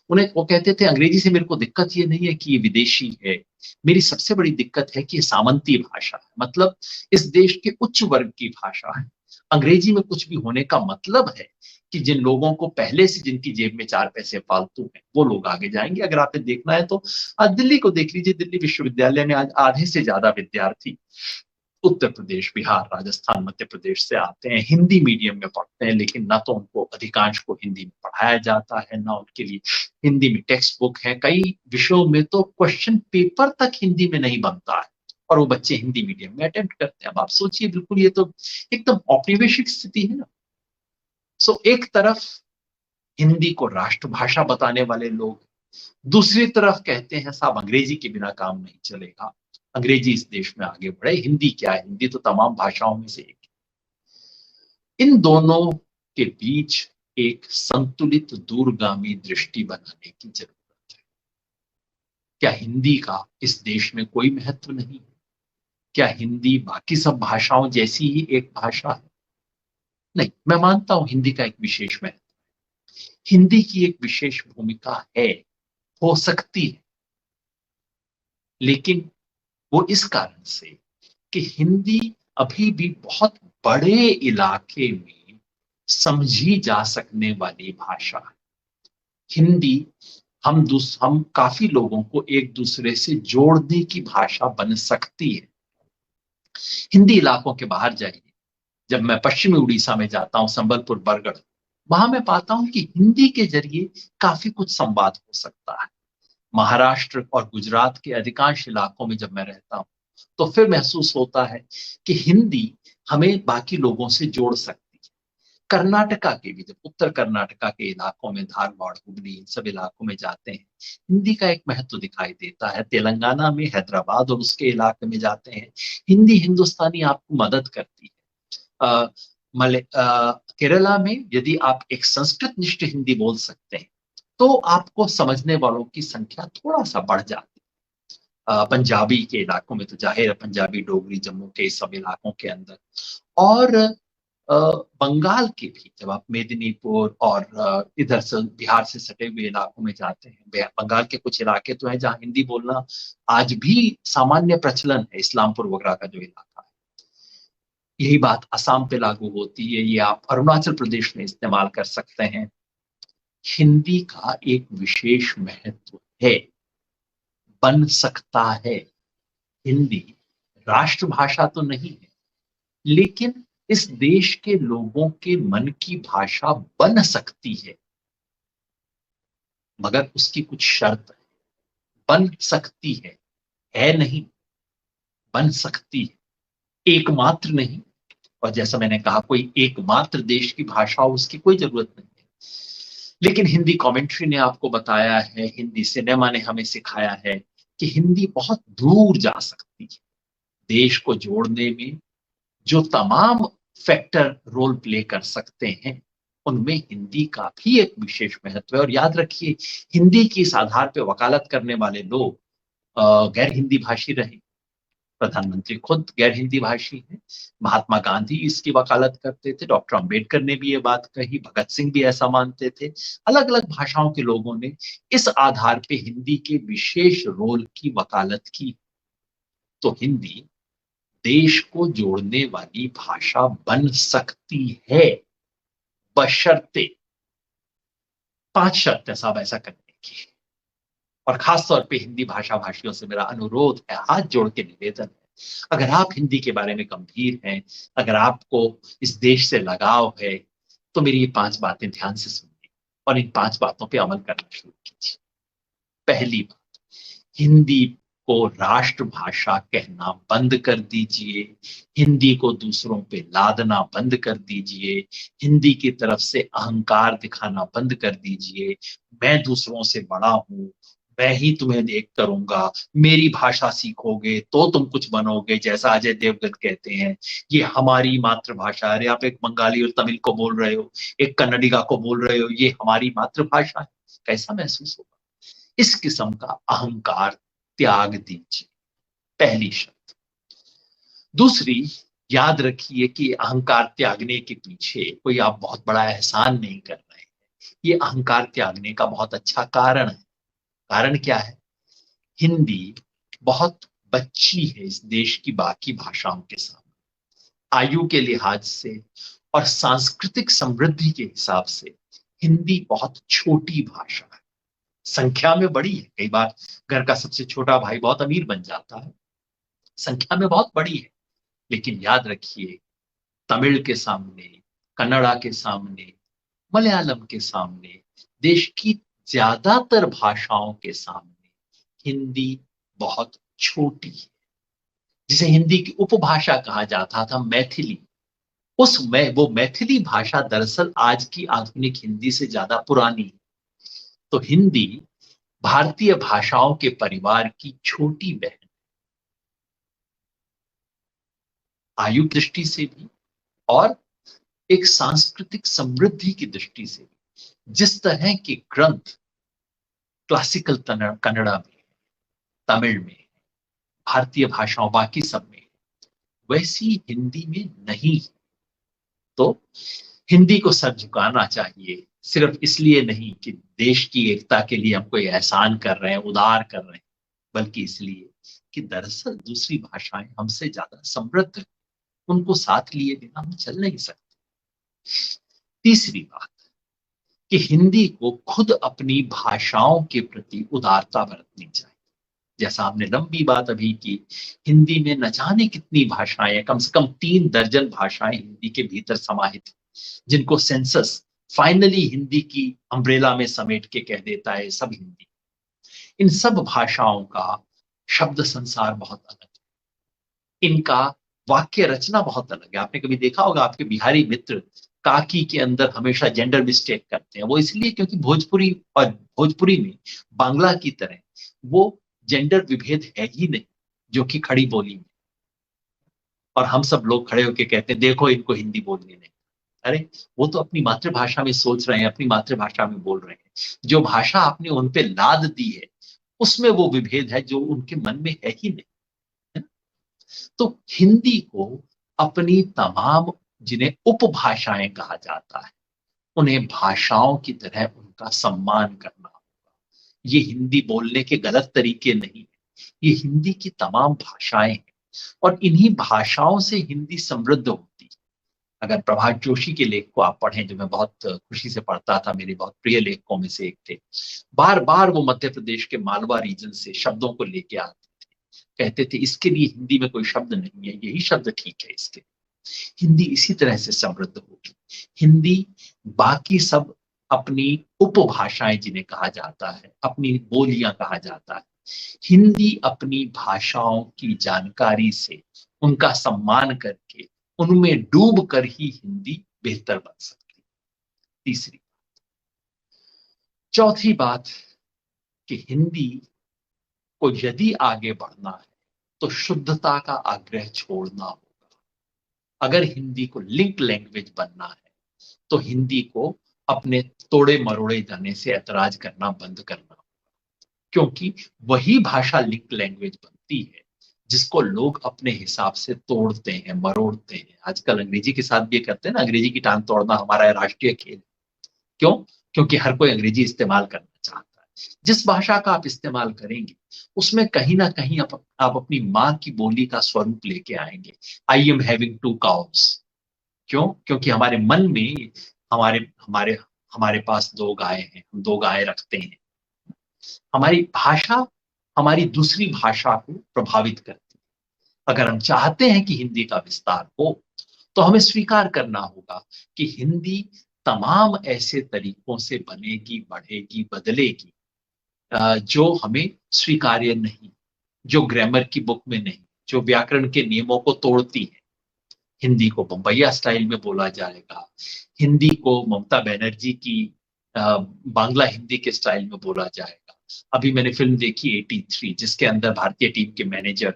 उन्हें वो कहते थे अंग्रेजी से मेरे को दिक्कत ये नहीं है कि ये विदेशी है, मेरी सबसे बड़ी दिक्कत है कि ये सामंती भाषा है, मतलब इस देश के उच्च वर्ग की भाषा है। अंग्रेजी में कुछ भी होने का मतलब है कि जिन लोगों को पहले से, जिनकी जेब में 4 पैसे फालतू हैं, वो लोग आगे जाएंगे। अगर आपने देखना है तो आज दिल्ली को देख लीजिए। दिल्ली विश्वविद्यालय में आज आधे से ज्यादा विद्यार्थी उत्तर प्रदेश, बिहार, राजस्थान, मध्य प्रदेश से आते हैं, हिंदी मीडियम में पढ़ते हैं, लेकिन ना तो उनको अधिकांश को हिंदी में पढ़ाया जाता है, ना उनके लिए हिंदी में टेक्स्ट बुक है। कई विषयों में तो क्वेश्चन पेपर तक हिंदी में नहीं बनता है, और वो बच्चे हिंदी मीडियम में अटेम्प्ट करते हैं। अब आप सोचिए, बिल्कुल ये तो एकदम औपनिवेशिक स्थिति है ना। सो एक तरफ हिंदी को राष्ट्रभाषा बताने वाले लोग, दूसरी तरफ कहते हैं साहब अंग्रेजी के बिना काम नहीं चलेगा, अंग्रेजी इस देश में आगे बढ़े। हिंदी क्या है, हिंदी तो तमाम भाषाओं में से एक है। इन दोनों के बीच एक संतुलित दूरगामी दृष्टि बनाने की जरूरत है। क्या हिंदी का इस देश में कोई महत्व नहीं है? क्या हिंदी बाकी सब भाषाओं जैसी ही एक भाषा है? नहीं, मैं मानता हूं हिंदी का एक विशेष महत्व, हिंदी की एक विशेष भूमिका है, हो सकती है, लेकिन वो इस कारण से कि हिंदी अभी भी बहुत बड़े इलाके में समझी जा सकने वाली भाषा है। हिंदी हम काफी लोगों को एक दूसरे से जोड़ने की भाषा बन सकती है। हिंदी इलाकों के बाहर जाइए, जब मैं पश्चिमी उड़ीसा में जाता हूं, संबलपुर, बरगढ़, वहां मैं पाता हूं कि हिंदी के जरिए काफी कुछ संवाद हो सकता है। महाराष्ट्र और गुजरात के अधिकांश इलाकों में जब मैं रहता हूं तो फिर महसूस होता है कि हिंदी हमें बाकी लोगों से जोड़ सकती है। कर्नाटका के भी, जब उत्तर कर्नाटका के इलाकों में, धारवाड़, हुगली, इन सब इलाकों में जाते हैं, हिंदी का एक महत्व दिखाई देता है। तेलंगाना में, हैदराबाद और उसके इलाके में जाते हैं, हिंदी हिंदुस्तानी आपको मदद करती है। अ, केरला में यदि आप एक संस्कृत निष्ठ हिंदी बोल सकते हैं तो आपको समझने वालों की संख्या थोड़ा सा बढ़ जाती है। पंजाबी के इलाकों में तो जाहिर है, पंजाबी, डोगरी, जम्मू के सब इलाकों के अंदर, और बंगाल के भी, जब आप मेदिनीपुर और इधर से बिहार से सटे हुए इलाकों में जाते हैं, बंगाल के कुछ इलाके तो हैं जहां हिंदी बोलना आज भी सामान्य प्रचलन है, इस्लामपुर वगैरह का जो इलाका है। यही बात असम पे लागू होती है, ये आप अरुणाचल प्रदेश में इस्तेमाल कर सकते हैं। हिंदी का एक विशेष महत्व है, बन सकता है। हिंदी राष्ट्रभाषा तो नहीं है, लेकिन इस देश के लोगों के मन की भाषा बन सकती मगर उसकी कुछ शर्त है। बन सकती है नहीं, बन सकती है, एकमात्र नहीं। और जैसा मैंने कहा, कोई एकमात्र देश की भाषा हो उसकी कोई जरूरत नहीं है। लेकिन हिंदी कमेंट्री ने आपको बताया है, हिंदी सिनेमा ने हमें सिखाया है कि हिंदी बहुत दूर जा सकती है। देश को जोड़ने में जो तमाम फैक्टर रोल प्ले कर सकते हैं, उनमें हिंदी का भी एक विशेष महत्व है। और याद रखिए, हिंदी की इस आधार पर वकालत करने वाले लोग गैर हिंदी भाषी रहे। प्रधानमंत्री खुद गैर हिंदी भाषी हैं। महात्मा गांधी इसकी वकालत करते थे, डॉक्टर अंबेडकर ने भी ये बात कही, भगत सिंह भी ऐसा मानते थे। अलग अलग भाषाओं के लोगों ने इस आधार पे हिंदी के विशेष रोल की वकालत की। तो हिंदी देश को जोड़ने वाली भाषा बन सकती है, बशर्ते 5 शर्त है साहब ऐसा करने की। और खासतौर पे हिंदी भाषा भाषियों से मेरा अनुरोध है, हाथ जोड़ के निवेदन है, अगर आप हिंदी के बारे में गंभीर हैं, अगर आपको इस देश से लगाव है, तो मेरी ये 5 बातें ध्यान से सुनिए और इन 5 बातों पे अमल करना शुरू कीजिए। पहली बात, हिंदी को राष्ट्रभाषा कहना बंद कर दीजिए। हिंदी को दूसरों पे लादना बंद कर दीजिए। हिंदी की तरफ से अहंकार दिखाना बंद कर दीजिए। मैं दूसरों से बड़ा हूं, मैं ही तुम्हें देख करूंगा, मेरी भाषा सीखोगे तो तुम कुछ बनोगे, जैसा अजय देवगन कहते हैं, ये हमारी मातृभाषा है। अरे आप एक बंगाली और तमिल को बोल रहे हो, एक कन्नडिगा को बोल रहे हो, ये हमारी मातृभाषा है। कैसा महसूस होगा? इस किस्म का अहंकार त्याग दीजिए, पहली शर्त। दूसरी, याद रखिए कि अहंकार त्यागने के पीछे कोई आप बहुत बड़ा एहसान नहीं कर रहे हैं। ये अहंकार त्यागने का बहुत अच्छा कारण है। कारण क्या है? हिंदी बहुत बच्ची है इस देश की बाकी भाषाओं के सामने। आयु के लिहाज से और सांस्कृतिक समृद्धि के हिसाब से हिंदी बहुत छोटी भाषा है। संख्या में बड़ी है, कई बार घर का सबसे छोटा भाई बहुत अमीर बन जाता है, संख्या में बहुत बड़ी है। लेकिन याद रखिए, तमिल के सामने, कन्नड़ा के सामने, मलयालम के सामने, देश की ज्यादातर भाषाओं के सामने हिंदी बहुत छोटी है। जिसे हिंदी की उपभाषा कहा जाता था, मैथिली, वो मैथिली भाषा दरअसल आज की आधुनिक हिंदी से ज्यादा पुरानी है। तो हिंदी भारतीय भाषाओं के परिवार की छोटी बहन, आयु दृष्टि से भी और एक सांस्कृतिक समृद्धि की दृष्टि से भी। जिस तरह के ग्रंथ क्लासिकल कन्नड़ा में, तमिल में, भारतीय भाषाओं बाकी सब में, वैसी हिंदी में नहीं। तो हिंदी को सर झुकाना चाहिए, सिर्फ इसलिए नहीं कि देश की एकता के लिए हम कोई एहसान कर रहे हैं, उदार कर रहे हैं, बल्कि इसलिए कि दरअसल दूसरी भाषाएं हमसे ज्यादा समृद्ध हैं। उनको साथ लिए बिना हम चल नहीं सकते। तीसरी बात, कि हिंदी को खुद अपनी भाषाओं के प्रति उदारता बरतनी चाहिए। जैसा हमने लंबी बात अभी की, हिंदी में न जाने कितनी भाषाएं हैं, कम से कम 3 दर्जन भाषाएं हिंदी के भीतर समाहित हैं, जिनको सेंसस फाइनली हिंदी की अम्ब्रेला में समेट के कह देता है सब हिंदी। इन सब भाषाओं का शब्द संसार बहुत अलग है, इनका वाक्य रचना बहुत अलग है। आपने कभी देखा होगा, आपके बिहारी मित्र काकी के अंदर हमेशा जेंडर मिस्टेक करते हैं। वो इसलिए क्योंकि भोजपुरी में बांग्ला की तरह वो जेंडर विभेद है ही नहीं, जो कि खड़ी बोली में। और हम सब लोग खड़े होकर कहते हैं देखो इनको हिंदी बोलने नहीं। अरे वो तो अपनी मातृभाषा में सोच रहे हैं, अपनी मातृभाषा में बोल रहे हैं। जो भाषा आपने उन पे लाद दी है, उसमें वो विभेद है जो उनके मन में है ही नहीं, है ना? तो हिंदी को अपनी तमाम, जिन्हें उपभाषाएं कहा जाता है, उन्हें भाषाओं की तरह उनका सम्मान करना होगा। ये हिंदी बोलने के गलत तरीके नहीं है, ये हिंदी की तमाम भाषाएं हैं और इन्हीं भाषाओं से हिंदी समृद्ध होती है। अगर प्रभात जोशी के लेख को आप पढ़ें, जो मैं बहुत खुशी से पढ़ता था, मेरे बहुत प्रिय लेखकों में से एक थे, बार बार वो मध्य प्रदेश के मालवा रीजन से शब्दों को लेके आते थे, कहते थे इसके लिए हिंदी में कोई शब्द नहीं है, यही शब्द ठीक है इसके। हिंदी इसी तरह से समृद्ध होगी। हिंदी बाकी सब अपनी उपभाषाएं जिन्हें कहा जाता है, अपनी बोलियां कहा जाता है, हिंदी अपनी भाषाओं की जानकारी से, उनका सम्मान करके, उनमें डूब कर ही हिंदी बेहतर बन सकती है। तीसरी, चौथी बात कि हिंदी को यदि आगे बढ़ना है तो शुद्धता का आग्रह छोड़ना होगा। अगर हिंदी को लिंक लैंग्वेज बनना है तो हिंदी को अपने तोड़े मरोड़े जाने से ऐतराज करना बंद करना, क्योंकि वही भाषा लिंक लैंग्वेज बनती है जिसको लोग अपने हिसाब से तोड़ते हैं, मरोड़ते हैं। आजकल अंग्रेजी के साथ भी ये करते हैं ना, अंग्रेजी की टांग तोड़ना हमारा राष्ट्रीय खेल। क्यों? क्योंकि हर कोई अंग्रेजी इस्तेमाल करना चाहता है। जिस भाषा का आप इस्तेमाल करेंगे उसमें कहीं ना कहीं आप अपनी माँ की बोली का स्वरूप लेके आएंगे। I am having 2 cows. क्यों? क्योंकि हमारे मन में हमारे हमारे हमारे पास 2 गायें हैं, हम 2 गायें रखते हैं। हमारी भाषा हमारी दूसरी भाषा को प्रभावित करती है। अगर हम चाहते हैं कि हिंदी का विस्तार हो तो हमें स्वीकार करना होगा कि हिंदी तमाम ऐसे तरीकों से बनेगी, बढ़ेगी, बदलेगी जो हमें स्वीकार्य नहीं, जो ग्रामर की बुक में नहीं, जो व्याकरण के नियमों को तोड़ती है। हिंदी को बम्बैया स्टाइल में बोला जाएगा, हिंदी को ममता बनर्जी की बांग्ला हिंदी के स्टाइल में बोला जाएगा। अभी मैंने फिल्म देखी 83, जिसके अंदर भारतीय टीम के मैनेजर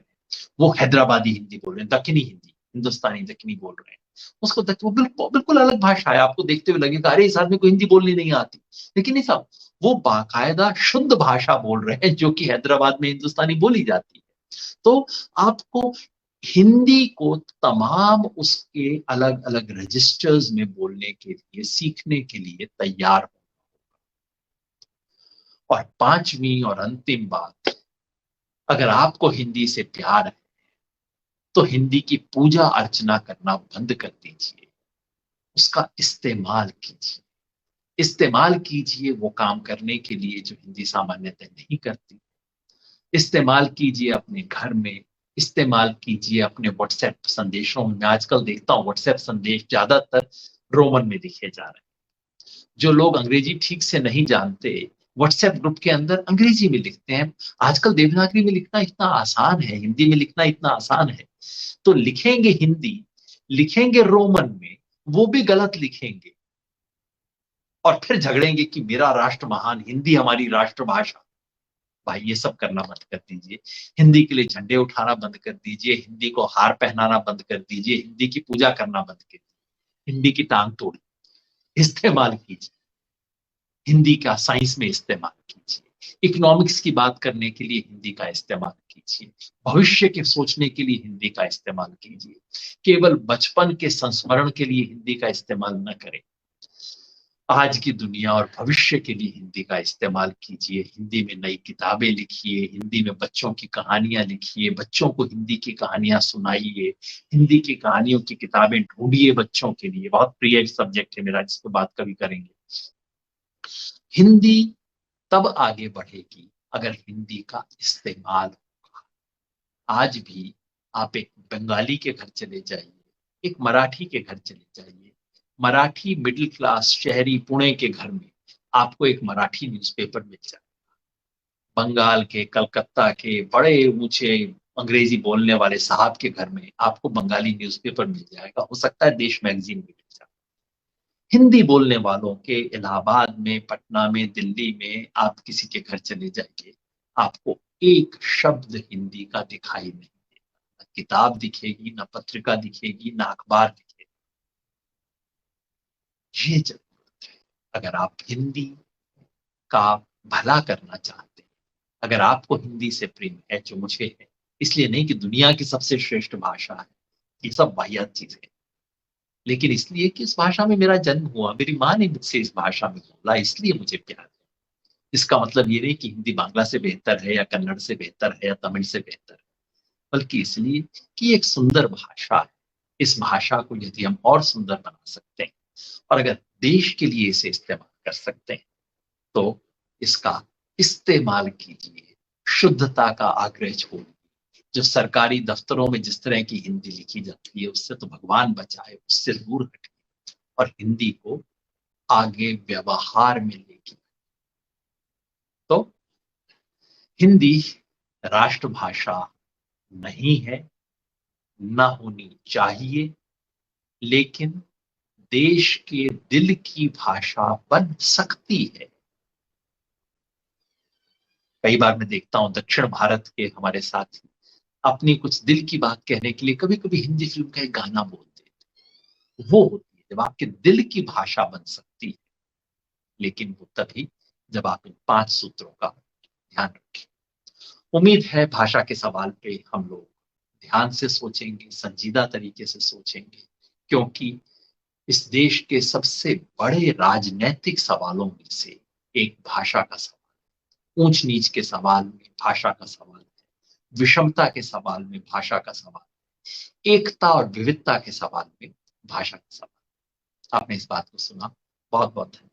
वो हैदराबादी हिंदी बोल रहे हैं, दक्षिणी हिंदी, हिंदुस्तानी दक्षिणी बोल रहे हैं। उसको वो बिल्कुल अलग भाषा है, आपको देखते हुए लगेगा अरे इस आदमी को हिंदी बोलनी नहीं आती, लेकिन नहीं साहब, वो बाकायदा शुद्ध भाषा बोल रहे हैं जो कि हैदराबाद में हिंदुस्तानी बोली जाती है। तो आपको हिंदी को तमाम उसके अलग अलग रजिस्टर्स में बोलने के लिए, सीखने के लिए तैयार होना होगा। और पांचवी और अंतिम बात, अगर आपको हिंदी से प्यार है तो हिंदी की पूजा अर्चना करना बंद कर दीजिए, उसका इस्तेमाल कीजिए। इस्तेमाल कीजिए वो काम करने के लिए जो हिंदी सामान्यतः नहीं करती। इस्तेमाल कीजिए अपने घर में, इस्तेमाल कीजिए अपने व्हाट्सएप संदेशों में। मैं आजकल देखता हूँ व्हाट्सएप संदेश ज्यादातर रोमन में लिखे जा रहे हैं। जो लोग अंग्रेजी ठीक से नहीं जानते व्हाट्सएप ग्रुप के अंदर अंग्रेजी में लिखते हैं। आजकल देवनागरी में लिखना इतना आसान है, हिंदी में लिखना इतना आसान है, तो लिखेंगे हिंदी, लिखेंगे रोमन में, वो भी गलत लिखेंगे और फिर झगड़ेंगे कि मेरा राष्ट्र महान, हिंदी हमारी राष्ट्रभाषा। भाई ये सब करना बंद कर दीजिए। हिंदी के लिए झंडे उठाना बंद कर दीजिए, हिंदी को हार पहनाना बंद कर दीजिए, हिंदी की पूजा करना बंद कर दीजिए, हिंदी की टांग तोड़िए, इस्तेमाल कीजिए, हिंदी का साइंस में इस्तेमाल कीजिए, इकोनॉमिक्स की बात करने के लिए हिंदी का इस्तेमाल कीजिए, भविष्य के सोचने के लिए हिंदी का इस्तेमाल कीजिए। केवल बचपन के संस्मरण के लिए हिंदी का इस्तेमाल न करें। आज की दुनिया और भविष्य के लिए हिंदी का इस्तेमाल कीजिए। हिंदी में नई किताबें लिखिए, हिंदी में बच्चों की कहानियां लिखिए, बच्चों को हिंदी की कहानियां सुनाइए, हिंदी की कहानियों की किताबें ढूंढिए बच्चों के लिए। बहुत प्रिय सब्जेक्ट है मेरा, जिसको बात कभी करेंगे। हिंदी तब आगे बढ़ेगी अगर हिंदी का इस्तेमाल होगा। आज भी आप एक बंगाली के घर चले जाइए, एक मराठी के घर चले जाइए, मराठी मिडिल क्लास शहरी पुणे के घर में आपको एक मराठी न्यूज़पेपर मिल जाएगा। बंगाल के, कलकत्ता के बड़े ऊंचे अंग्रेजी बोलने वाले साहब के घर में आपको बंगाली न्यूज़पेपर मिल जाएगा, हो सकता है देश मैगजीन भी मिल जाए। हिंदी बोलने वालों के इलाहाबाद में, पटना में, दिल्ली में आप किसी के घर चले जाइए, आपको एक शब्द हिंदी का दिखाई नहीं देगा। न किताब दिखेगी, न पत्रिका दिखेगी, न अखबार दिखेगी। ये जरूरत है। अगर आप हिंदी का भला करना चाहते हैं, अगर आपको हिंदी से प्रेम है, जो मुझे है, इसलिए नहीं कि दुनिया की सबसे श्रेष्ठ भाषा है, ये सब वाहियात चीजें हैं, लेकिन इसलिए कि इस भाषा में मेरा जन्म हुआ, मेरी माँ ने मुझसे इस भाषा में बोला, इसलिए मुझे प्यार है। इसका मतलब ये नहीं कि हिंदी बांग्ला से बेहतर है या कन्नड़ से बेहतर है या तमिल से बेहतर है, बल्कि इसलिए कि एक सुंदर भाषा है, इस भाषा को यदि हम और सुंदर बना सकते हैं और अगर देश के लिए इसे इस्तेमाल कर सकते हैं तो इसका इस्तेमाल कीजिए, शुद्धता का आग्रह छोड़िए। जो सरकारी दफ्तरों में जिस तरह की हिंदी लिखी जाती है उससे तो भगवान बचाए, उससे दूर हटिए और हिंदी को आगे व्यवहार में लेके। तो हिंदी राष्ट्रभाषा नहीं है, ना होनी चाहिए, लेकिन देश के दिल की भाषा बन सकती है। कई बार मैं देखता हूं दक्षिण भारत के हमारे साथी अपनी कुछ दिल की बात कहने के लिए कभी कभी हिंदी फिल्म का एक गाना बोलते हैं। वो होती है जब आपके दिल की भाषा बन सकती है, लेकिन वो तभी जब आप इन 5 सूत्रों का ध्यान रखें। उम्मीद है भाषा के सवाल पे हम लोग ध्यान से सोचेंगे, संजीदा तरीके से सोचेंगे, क्योंकि इस देश के सबसे बड़े राजनैतिक सवालों में से एक भाषा का सवाल, ऊंच नीच के सवाल में भाषा का सवाल है, विषमता के सवाल में भाषा का सवाल, एकता और विविधता के सवाल में भाषा का सवाल। आपने इस बात को सुना, बहुत बहुत धन्यवाद।